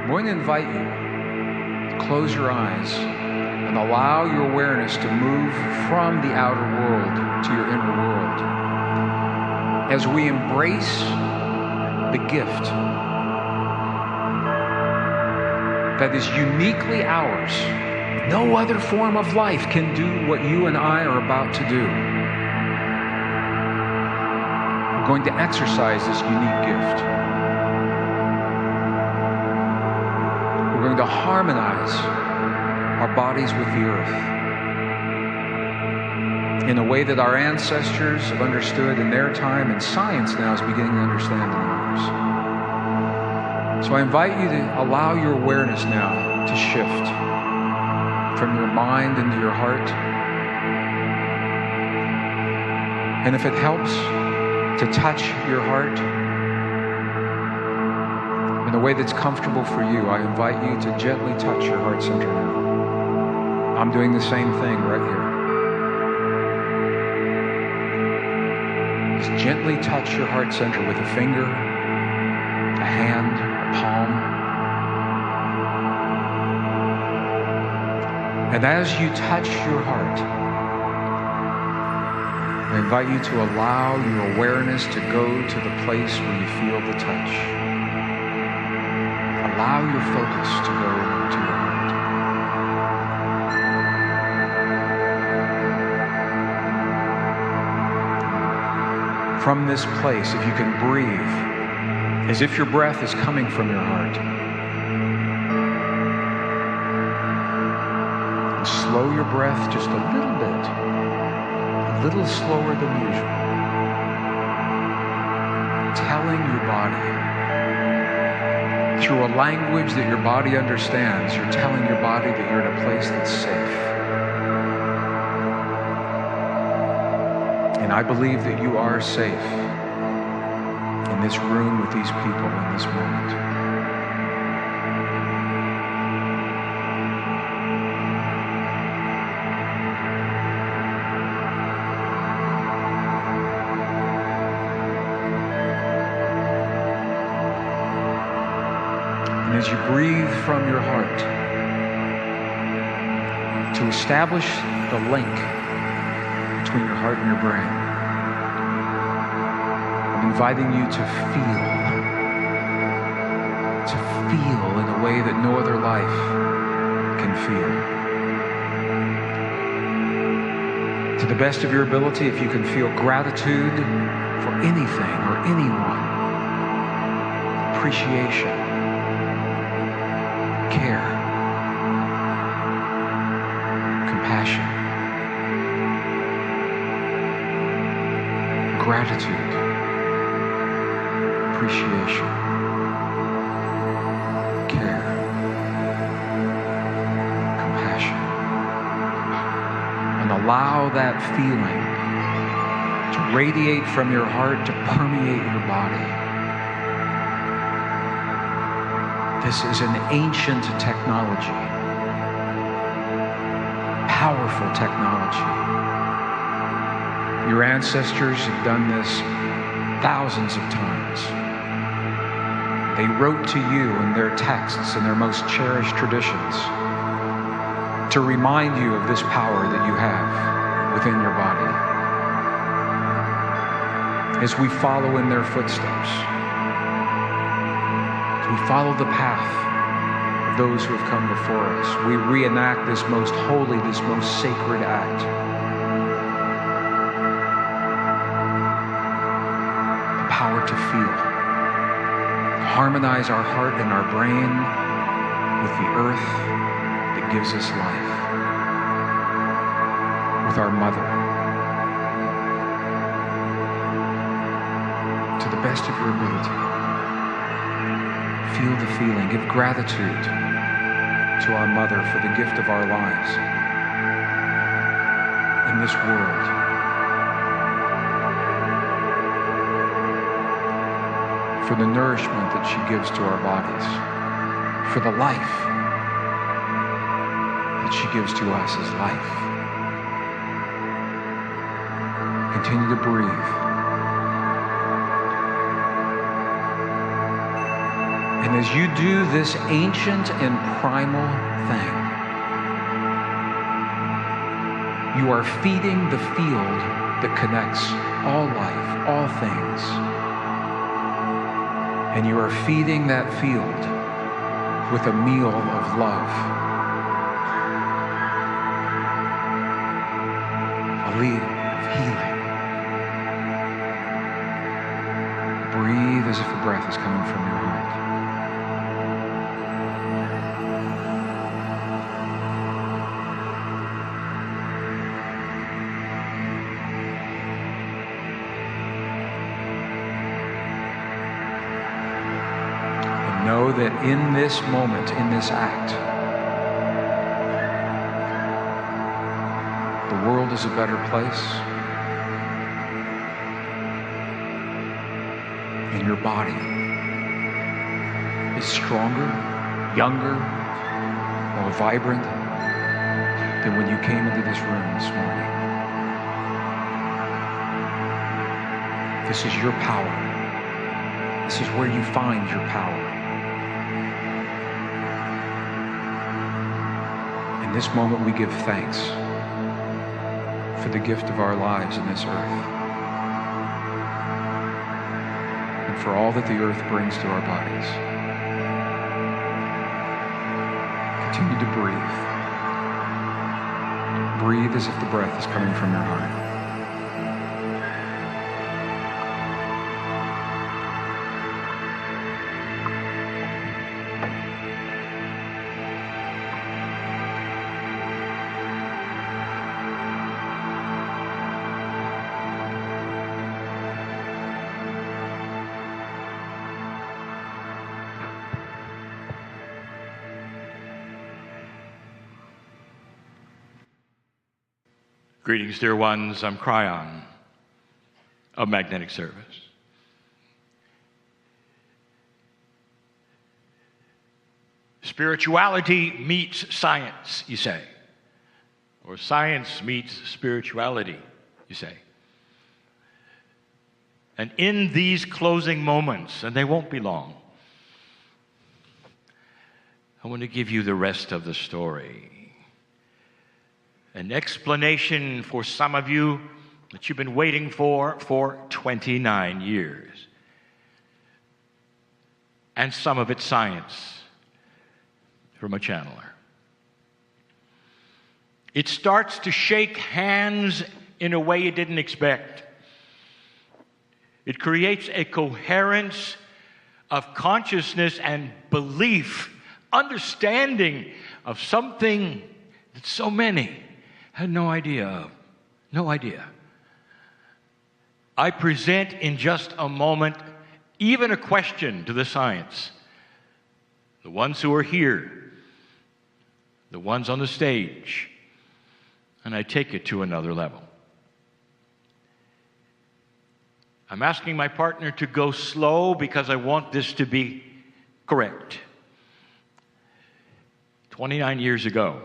going to invite you to close your eyes and allow your awareness to move from the outer world to your inner world. As we embrace the gift that is uniquely ours, no other form of life can do what you and I are about to do. We're going to exercise this unique gift. We're going to harmonize our bodies with the earth in a way that our ancestors have understood in their time, and science now is beginning to understand in ours. So I invite you to allow your awareness now to shift from your mind into your heart. And if it helps to touch your heart in a way that's comfortable for you, I invite you to gently touch your heart center now. I'm doing the same thing right here. Just gently touch your heart center with a finger, a hand, a palm. And as you touch your heart, I invite you to allow your awareness to go to the place where you feel the touch. Allow your focus to go to your heart. From this place, if you can breathe, as if your breath is coming from your heart. And slow your breath just a little bit, a little slower than usual. Telling your body, through a language that your body understands, you're telling your body that you're in a place that's safe. And I believe that you are safe in this room with these people in this moment. And as you breathe from your heart, to establish the link between your heart and your brain, I'm inviting you to feel in a way that no other life can feel. To the best of your ability, if you can feel gratitude for anything or anyone, appreciation, care, compassion, gratitude, appreciation, care, compassion, and allow that feeling to radiate from your heart to permeate your body. This is an ancient technology, powerful technology. Your ancestors have done this thousands of times. They wrote to you in their texts and their most cherished traditions to remind you of this power that you have within your body. As we follow in their footsteps, as we follow the path of those who have come before us, we reenact this most holy, this most sacred act. Power to feel. Harmonize our heart and our brain with the earth that gives us life. With our mother. To the best of your ability, feel the feeling. Give gratitude to our mother for the gift of our lives in this world. For the nourishment that she gives to our bodies, for the life that she gives to us as life. Continue to breathe. And as you do this ancient and primal thing, you are feeding the field that connects all life, all things. And you are feeding that field with a meal of love, a meal of healing. Breathe as if the breath is coming from your heart. Know that in this moment, in this act, the world is a better place, and your body is stronger, younger, more vibrant than when you came into this room this morning. This is your power. This is where you find your power. In this moment, we give thanks for the gift of our lives in this earth and for all that the earth brings to our bodies. Continue to breathe. Breathe as if the breath is coming from your heart. Greetings, dear ones. I'm Cryon of Magnetic Service. Spirituality meets science, you say. Or science meets spirituality, you say. And in these closing moments, and they won't be long, I want to give you the rest of the story. An explanation for some of you that you've been waiting for 29 years. And some of it's science from a channeler. It starts to shake hands in a way you didn't expect. It creates a coherence of consciousness and belief, understanding of something that so many had no idea of. No idea. I present in just a moment even a question to the science. The ones who are here, the ones on the stage, and I take it to another level. I'm asking my partner to go slow because I want this to be correct. 29 years ago,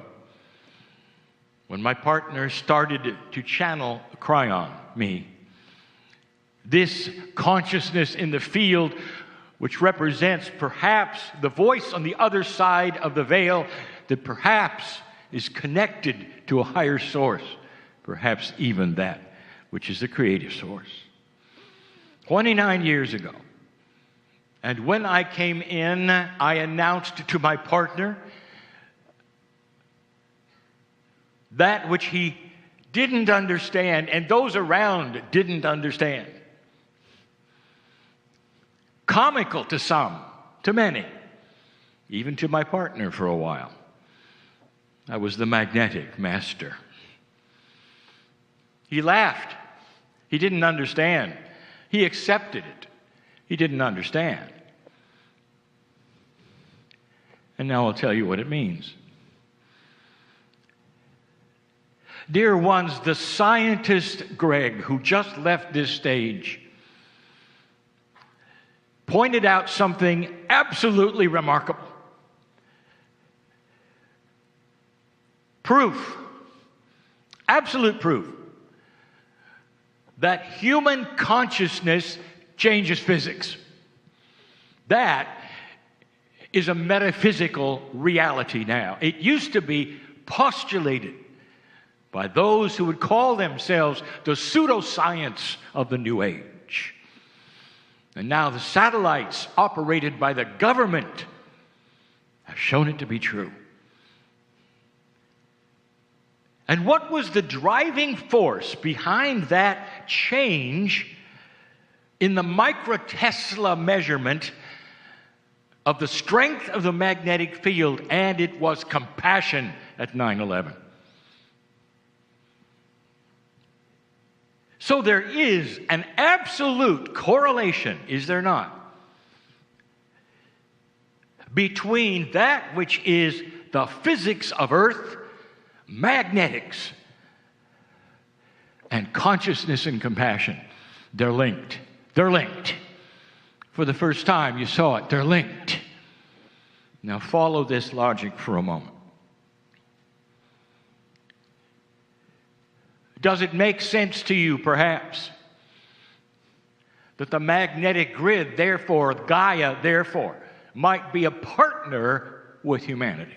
when my partner started to channel Cryon, me, this consciousness in the field, which represents perhaps the voice on the other side of the veil that perhaps is connected to a higher source, perhaps even that which is the creative source. 29 years ago. And when I came in, I announced to my partner that which he didn't understand and those around didn't understand. Comical to some, to many, even to my partner for a while. I was the magnetic master. He laughed. He didn't understand. He accepted it. He didn't understand. And now I'll tell you what it means. Dear ones, the scientist Greg, who just left this stage, pointed out something absolutely remarkable. Proof, absolute proof, that human consciousness changes physics. That is a metaphysical reality now. It used to be postulated by those who would call themselves the pseudoscience of the New Age. And now the satellites operated by the government have shown it to be true. And what was the driving force behind that change in the microtesla measurement of the strength of the magnetic field? And it was compassion at 9/11. So there is an absolute correlation, is there not, between that which is the physics of Earth, magnetics, and consciousness and compassion. They're linked. They're linked. For the first time you saw it. They're linked. Now follow this logic for a moment. Does it make sense to you, perhaps, that the magnetic grid, therefore, Gaia, therefore, might be a partner with humanity?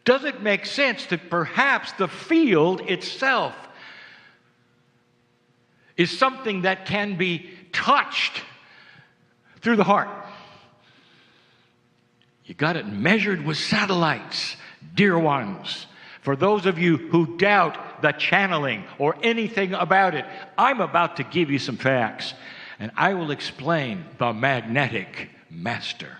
Does it make sense that perhaps the field itself is something that can be touched through the heart? You got it measured with satellites, dear ones. For those of you who doubt the channeling or anything about it, I'm about to give you some facts, and I will explain the magnetic master.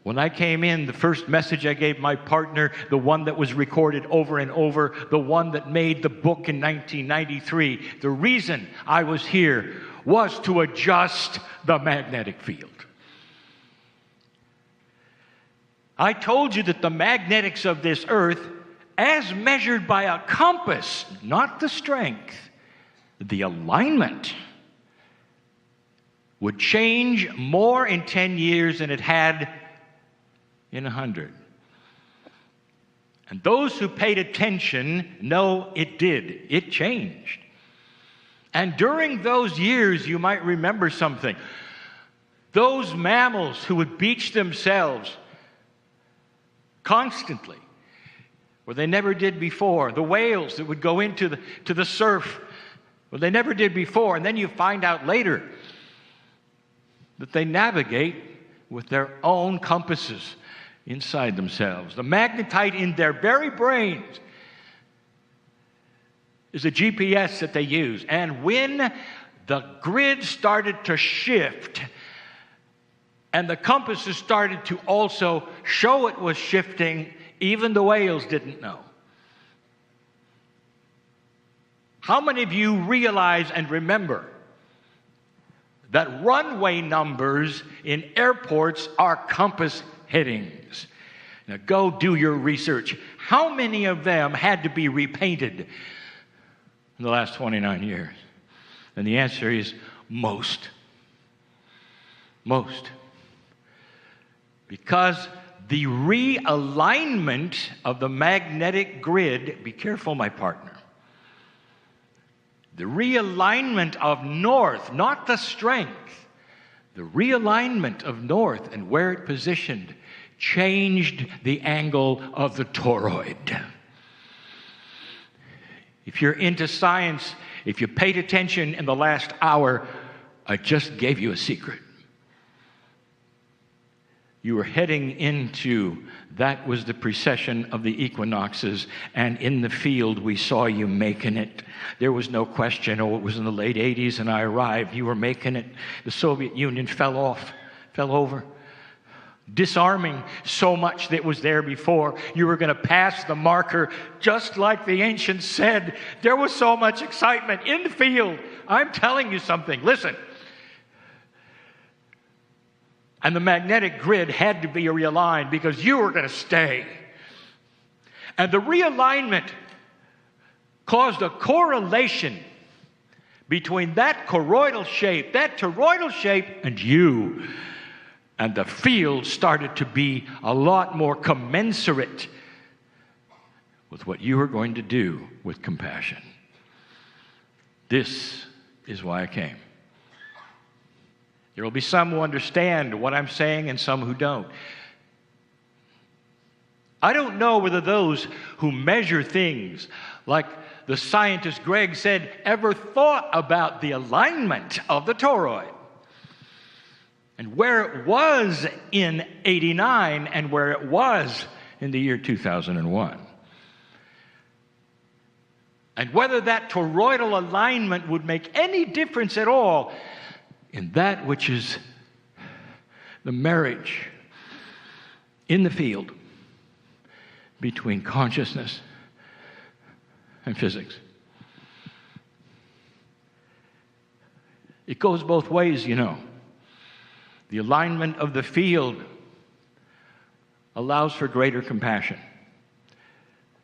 When I came in, the first message I gave my partner, the one that was recorded over and over, the one that made the book in 1993, the reason I was here was to adjust the magnetic field. I told you that the magnetics of this earth, as measured by a compass, not the strength, the alignment, would change more in 10 years than it had in 100. And those who paid attention know it did. It changed. And during those years, you might remember something. Those mammals who would beach themselves constantly, where they never did before. The whales that would go into the surf, where they never did before. And then you find out later that they navigate with their own compasses inside themselves. The magnetite in their very brains is a GPS that they use. And when the grid started to shift and the compasses started to also show it was shifting, even the whales didn't know. How many of you realize and remember that runway numbers in airports are compass headings? Now go do your research. How many of them had to be repainted in the last 29 years? And the answer is most. Most. Because the realignment of the magnetic grid, be careful, my partner, the realignment of north, not the strength, the realignment of north and where it positioned changed the angle of the toroid. If you're into science, if you paid attention in the last hour, I just gave you a secret. You were heading into, that was the precession of the equinoxes, and in the field we saw you making it. There was no question. Oh, it was in the late 80s and I arrived. You were making it. The Soviet Union fell over. Disarming so much that was there before. You were going to pass the marker, just like the ancients said. There was so much excitement in the field. I'm telling you something. Listen. And the magnetic grid had to be realigned because you were going to stay. And the realignment caused a correlation between that toroidal shape, and you. And the field started to be a lot more commensurate with what you were going to do with compassion. This is why I came. There will be some who understand what I'm saying and some who don't. I don't know whether those who measure things, like the scientist Greg said, ever thought about the alignment of the toroid and where it was in '89 and where it was in the year 2001. And whether that toroidal alignment would make any difference at all in that which is the marriage in the field between consciousness and physics. It goes both ways, you know. The alignment of the field allows for greater compassion.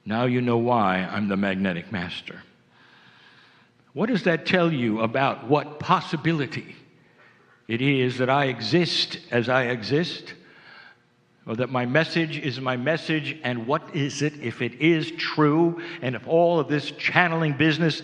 Now you know why I'm the magnetic master. What does that tell you about what possibility it is that I exist as I exist? Or that my message is my message, and what is it if it is true, and if all of this channeling business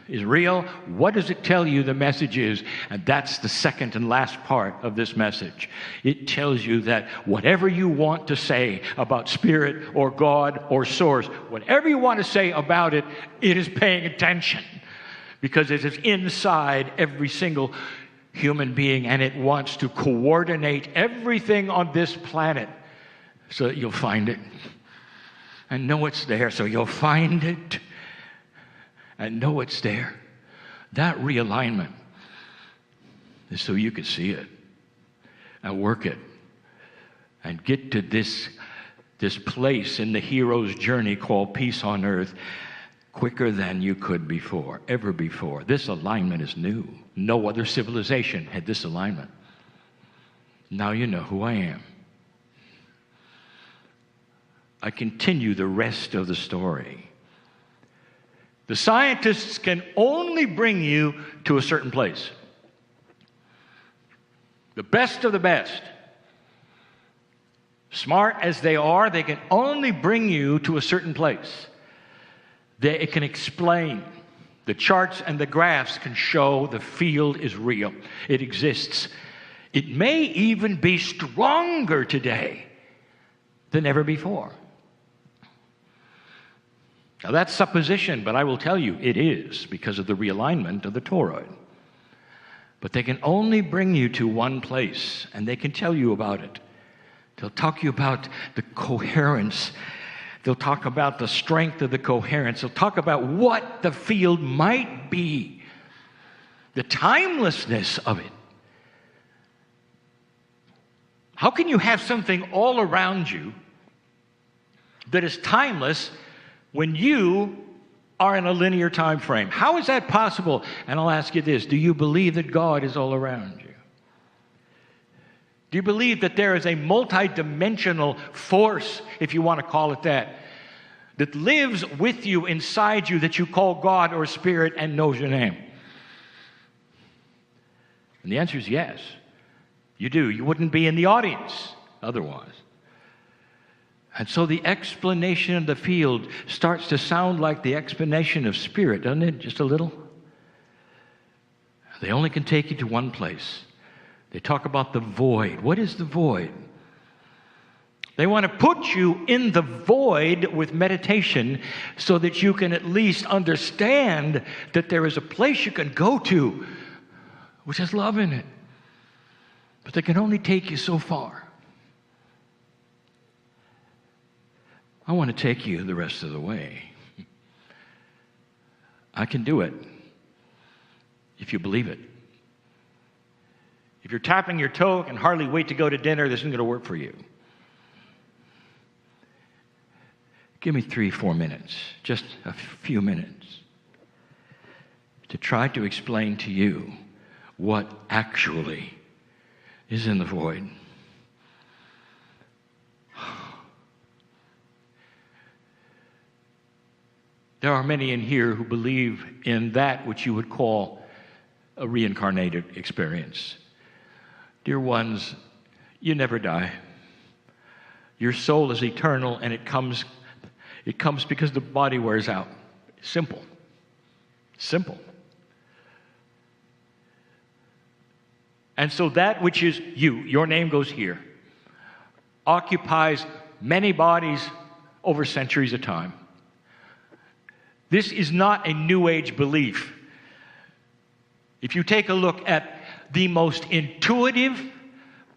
is real, what does it tell you the message is? And that's the second and last part of this message. It tells you that whatever you want to say about spirit or God or source, whatever you want to say about it, it is paying attention, because it is inside every single human being, and it wants to coordinate everything on this planet so that you'll find it and know it's there, so you'll find it and know it's there. That realignment is so you can see it and work it and get to this place in the hero's journey called peace on earth quicker than you could before, ever before. This alignment is new. No other civilization had this alignment. Now you know who I am. I continue the rest of the story. The scientists can only bring you to a certain place. The best of the best. Smart as they are, they can only bring you to a certain place. It can explain. The charts and the graphs can show the field is real. It exists. It may even be stronger today than ever before. Now that's supposition, but I will tell you it is, because of the realignment of the toroid. But they can only bring you to one place, and they can tell you about it. They'll talk to you about the coherence. They'll talk about the strength of the coherence. They'll talk about what the field might be, the timelessness of it. How can you have something all around you that is timeless when you are in a linear time frame? How is that possible? And I'll ask you this: do you believe that God is all around you? Do you believe that there is a multidimensional force, if you want to call it that lives with you, inside you, that you call God or Spirit and knows your name? And the answer is yes. You do. You wouldn't be in the audience otherwise. And so the explanation of the field starts to sound like the explanation of Spirit, doesn't it? Just a little. They only can take you to one place. They talk about the void. What is the void? They want to put you in the void with meditation so that you can at least understand that there is a place you can go to which has love in it. But they can only take you so far. I want to take you the rest of the way. I can do it if you believe it. If you're tapping your toe and hardly wait to go to dinner, this isn't going to work for you. Give me 3-4 minutes, just a few minutes, to try to explain to you what actually is in the void. There are many in here who believe in that which you would call a reincarnated experience. Dear ones, you never die. Your soul is eternal, and it comes because the body wears out. Simple. Simple. And so that which is you, your name goes here, occupies many bodies over centuries of time. This is not a New Age belief. If you take a look at the most intuitive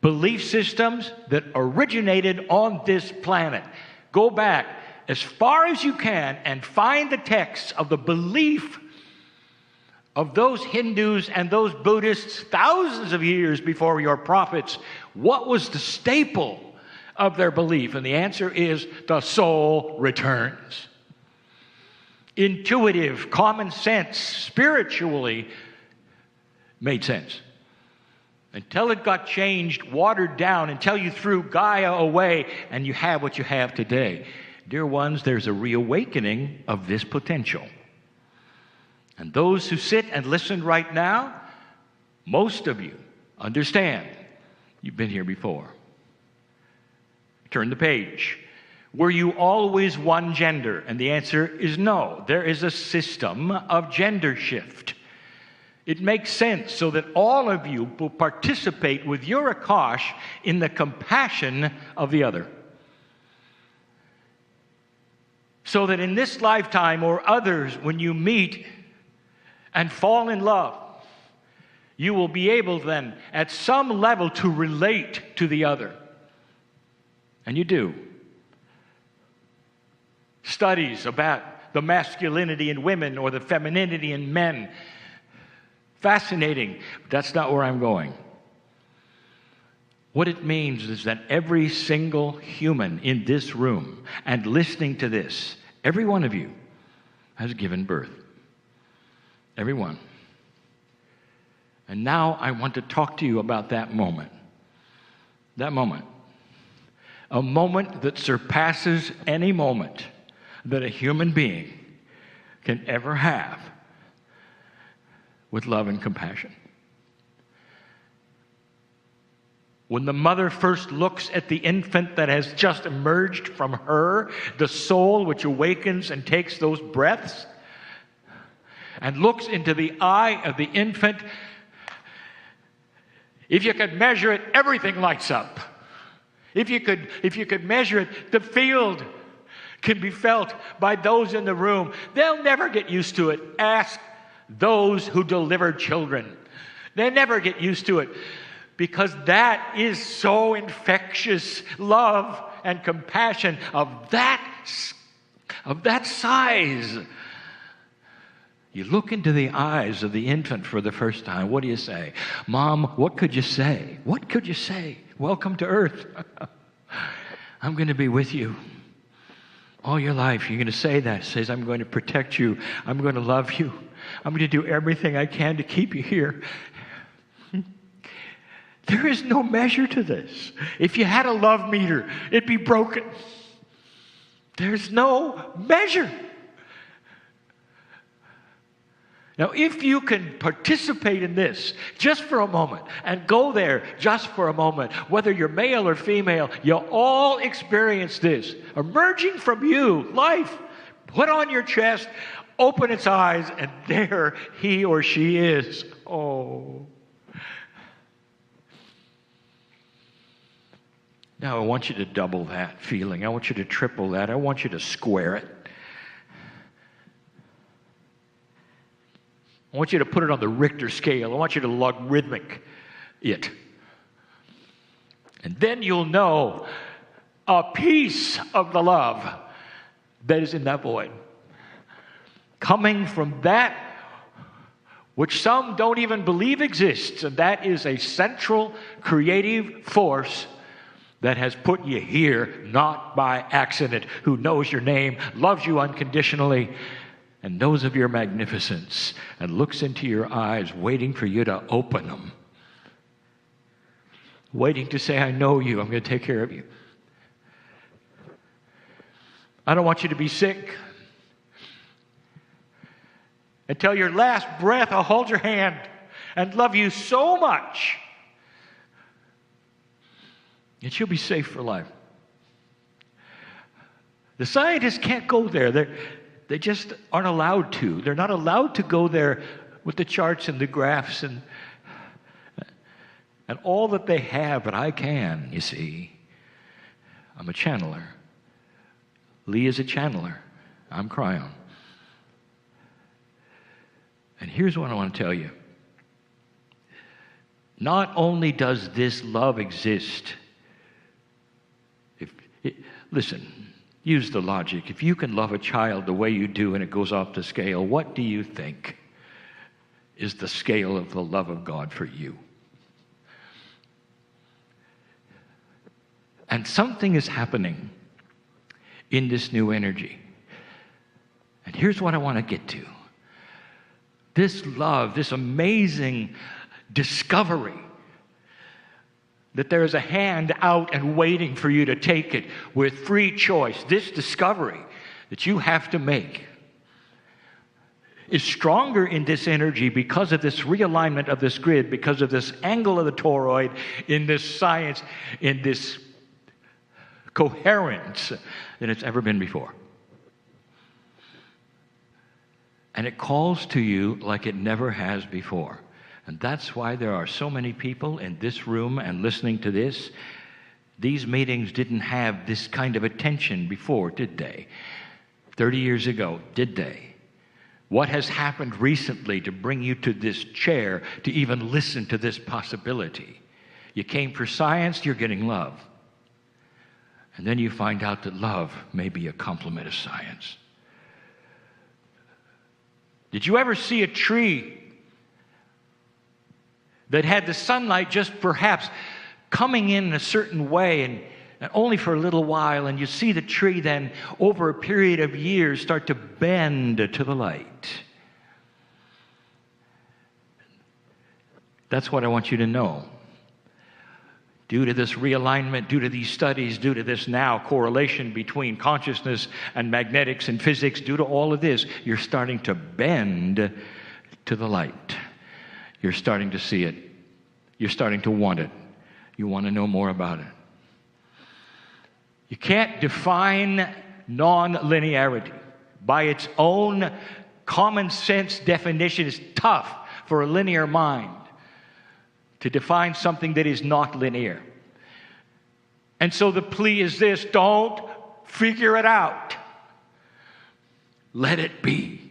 belief systems that originated on this planet, go back as far as you can and find the texts of the belief of those Hindus and those Buddhists thousands of years before your prophets. What was the staple of their belief? And the answer is the soul returns. Intuitive, common sense, spiritually made sense. Until it got changed, watered down, until you threw Gaia away and you have what you have today. Dear ones, there's a reawakening of this potential. And those who sit and listen right now, most of you understand. You've been here before. Turn the page. Were you always one gender? And the answer is no. There is a system of gender shift. It makes sense so that all of you will participate with your Akash in the compassion of the other. So that in this lifetime or others, when you meet and fall in love, you will be able then at some level to relate to the other. And you do. Studies about the masculinity in women or the femininity in men. Fascinating. But that's not where I'm going. What it means is that every single human in this room and listening to this, every one of you has given birth. Every one. And now I want to talk to you about that moment. That moment. A moment that surpasses any moment that a human being can ever have with love and compassion. When the mother first looks at the infant that has just emerged from her, the soul which awakens and takes those breaths, and looks into the eye of the infant, if you could measure it, everything lights up. If you could measure it, the field can be felt by those in the room. They'll never get used to it. Ask those who deliver children. They never get used to it because that is so infectious. Love and compassion of that size. You look into the eyes of the infant for the first time. What do you say? Mom, what could you say? What could you say? Welcome to Earth. I'm going to be with you all your life. You're going to say that. It says, I'm going to protect you. I'm going to love you. I'm going to do everything I can to keep you here. There is no measure to this. If you had a love meter, it'd be broken. There's no measure. Now, if you can participate in this just for a moment and go there just for a moment, whether you're male or female, you'll all experience this. Emerging from you, life, put on your chest, open its eyes, and there he or she is. Oh. Now, I want you to double that feeling. I want you to triple that. I want you to square it. I want you to put it on the Richter scale. I want you to logarithmic it. And then you'll know a piece of the love that is in that void. Coming from that which some don't even believe exists, and that is a central creative force that has put you here, not by accident, who knows your name, loves you unconditionally, and knows of your magnificence, and looks into your eyes, waiting for you to open them. Waiting to say, I know you, I'm going to take care of you. I don't want you to be sick. Until your last breath, I'll hold your hand and love you so much that you'll be safe for life. The scientists can't go there. They just aren't allowed to. They're not allowed to go there with the charts and the graphs. and all that they have, but I can, you see. I'm a channeler. Lee is a channeler. I'm Cryon. And here's what I want to tell you. Not only does this love exist, listen, use the logic. If you can love a child the way you do and it goes off the scale, what do you think is the scale of the love of God for you? And something is happening in this new energy. And here's what I want to get to. This love, this amazing discovery that there is a hand out and waiting for you to take it with free choice, this discovery that you have to make is stronger in this energy because of this realignment of this grid, because of this angle of the toroid, in this science, in this coherence than it's ever been before. And it calls to you like it never has before. And that's why there are so many people in this room and listening to this. These meetings didn't have this kind of attention before, did they? 30 years ago, did they? What has happened recently to bring you to this chair to even listen to this possibility? You came for science, you're getting love. And then you find out that love may be a complement of science. Did you ever see a tree that had the sunlight just perhaps coming in a certain way and only for a little while, and you see the tree then over a period of years start to bend to the light? That's what I want you to know. Due to this realignment, due to these studies, due to this now correlation between consciousness and magnetics and physics, due to all of this, you're starting to bend to the light. You're starting to see it. You're starting to want it. You want to know more about it. You can't define non-linearity. By its own common sense definition, it's tough for a linear mind to define something that is not linear. And so the plea is this: don't figure it out. Let it be.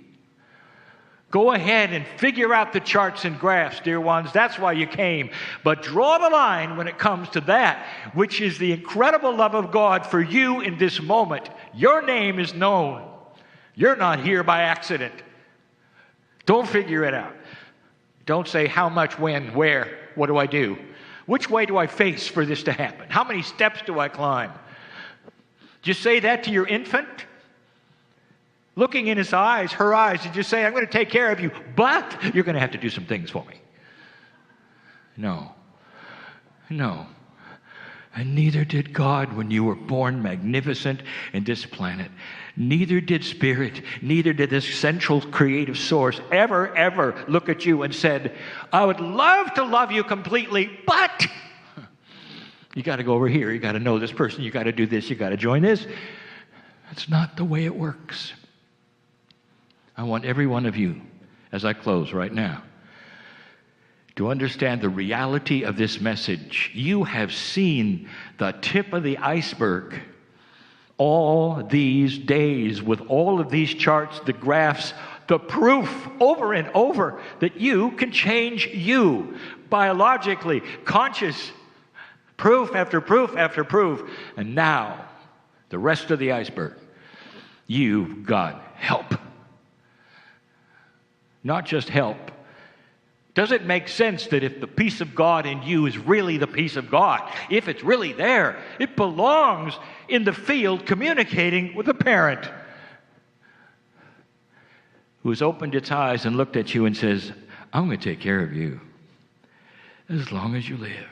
Go ahead and figure out the charts and graphs, dear ones. That's why you came. But draw the line when it comes to that, which is the incredible love of God for you in this moment. Your name is known. You're not here by accident. Don't figure it out. Don't say how much, when, where, what do I do? Which way do I face for this to happen? How many steps do I climb? Did you say that to your infant? Looking in his eyes, her eyes, did you say, I'm going to take care of you, but you're going to have to do some things for me? No. No. And neither did God when you were born magnificent in this planet. Neither did Spirit, neither did this central creative source ever look at you and said, I would love to love you completely, but you got to go over here, you got to know this person, you got to do this, you got to join this. That's not the way it works. I want every one of you, as I close right now, to understand the reality of this message. You have seen the tip of the iceberg all these days with all of these charts, the graphs, the proof over and over that you can change you biologically, conscious, proof after proof after proof. And now, the rest of the iceberg, you've got help. Not just help. Does it make sense that if the peace of God in you is really the peace of God, if it's really there, it belongs in the field communicating with a parent who has opened its eyes and looked at you and says, I'm going to take care of you as long as you live.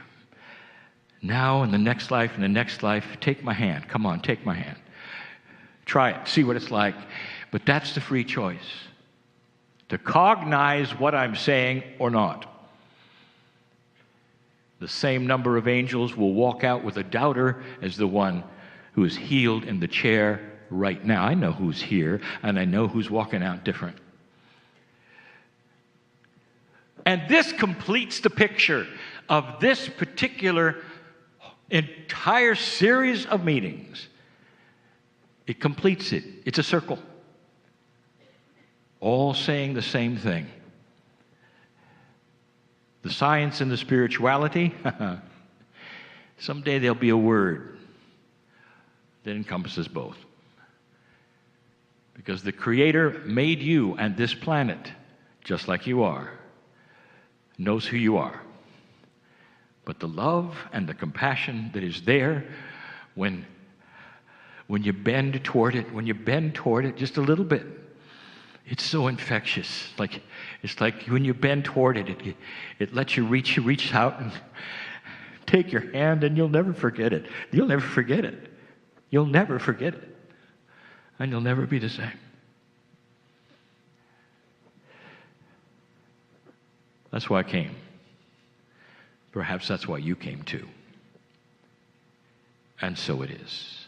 Now, in the next life, take my hand. Come on, take my hand. Try it, see what it's like. But that's the free choice. To cognize what I'm saying or not. The same number of angels will walk out with a doubter as the one who is healed in the chair right now. I know who's here, and I know who's walking out different. And this completes the picture of this particular entire series of meetings, it completes it. It's a circle. All saying the same thing. The science and the spirituality, someday there'll be a word that encompasses both. Because the Creator made you and this planet just like you are, knows who you are. But the love and the compassion that is there when you bend toward it just a little bit, it's so infectious. It's like when you bend toward it, it lets you reach out and take your hand, and you'll never forget it. You'll never forget it. You'll never forget it. And you'll never be the same. That's why I came. Perhaps that's why you came too. And so it is.